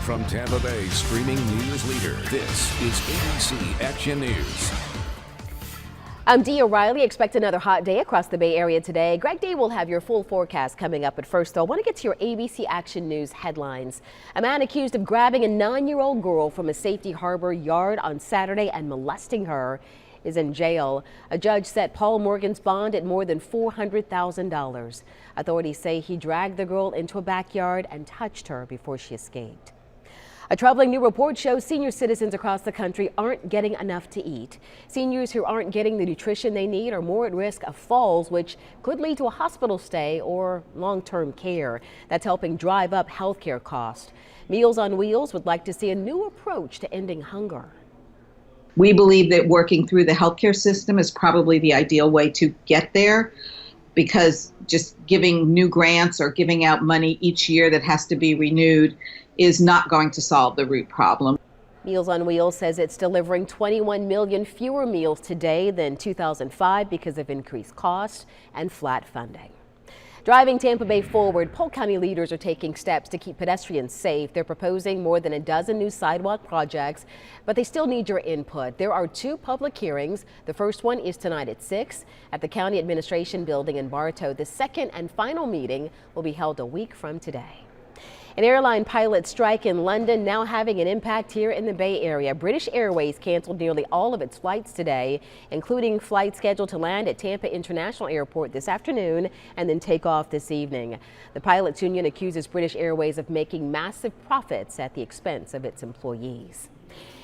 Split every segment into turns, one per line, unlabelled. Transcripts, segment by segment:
From Tampa Bay streaming news leader, this is ABC Action News.
I'm Dee O'Reilly. Expect another hot day across the Bay Area today. Greg D will have your full forecast coming up. But first, though, I want to get to your ABC Action News headlines. A man accused of grabbing a 9-year-old girl from a Safety Harbor yard on Saturday and molesting her is in jail. A judge set Paul Morgan's bond at more than $400,000. Authorities say he dragged the girl into a backyard and touched her before she escaped. A troubling new report shows senior citizens across the country aren't getting enough to eat. Seniors who aren't getting the nutrition they need are more at risk of falls, which could lead to a hospital stay or long-term care. That's helping drive up healthcare costs. Meals on Wheels would like to see a new approach to ending hunger.
We believe that working through the healthcare system is probably the ideal way to get there, because just giving new grants or giving out money each year that has to be renewed is not going to solve the root problem.
Meals on Wheels says it's delivering 21 million fewer meals today than 2005 because of increased costs and flat funding. Driving Tampa Bay forward, Polk County leaders are taking steps to keep pedestrians safe. They're proposing more than a dozen new sidewalk projects, but they still need your input. There are 2 public hearings. The first one is tonight at 6 at the County Administration Building in Bartow. The second and final meeting will be held a week from today. An airline pilot strike in London now having an impact here in the Bay Area. British Airways canceled nearly all of its flights today, including flights scheduled to land at Tampa International Airport this afternoon and then take off this evening. The pilots union accuses British Airways of making massive profits at the expense of its employees.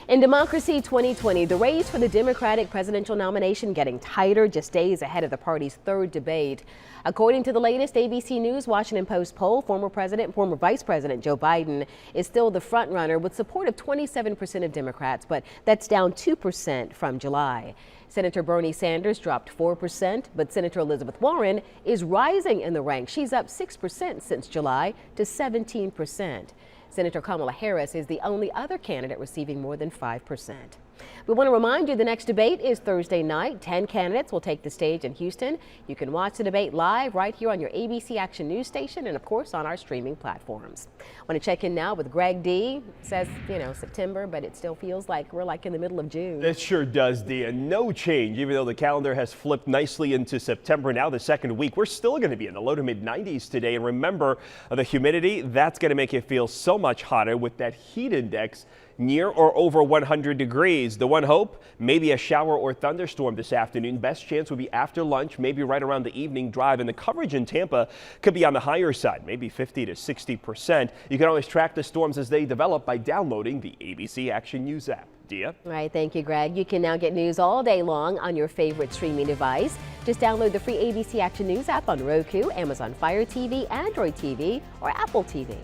In Democracy 2020, the race for the Democratic presidential nomination getting tighter just days ahead of the party's 3rd debate. According to the latest ABC News Washington Post poll, former Vice President Joe Biden is still the frontrunner with support of 27% of Democrats, but that's down 2% from July. Senator Bernie Sanders dropped 4%, but Senator Elizabeth Warren is rising in the ranks. She's up 6% since July to 17%. Senator Kamala Harris is the only other candidate receiving more than 5%. We want to remind you the next debate is Thursday night. 10 candidates will take the stage in Houston. You can watch the debate live right here on your ABC Action News station and, of course, on our streaming platforms. I want to check in now with Greg D. It says, September, but it still feels like we're like in the middle of June.
It sure does, Dee. And no change, even though the calendar has flipped nicely into September now, the second week. We're still going to be in the low to mid 90s today. And remember, the humidity, that's going to make it feel so much hotter with that heat index near or over 100 degrees. The one hope, maybe a shower or thunderstorm this afternoon. Best chance would be after lunch, maybe right around the evening drive. And the coverage in Tampa could be on the higher side, maybe 50 to 60%. You can always track the storms as they develop by downloading the ABC Action News app. Dia?
All right, thank you, Greg. You can now get news all day long on your favorite streaming device. Just download the free ABC Action News app on Roku, Amazon Fire TV, Android TV, or Apple TV.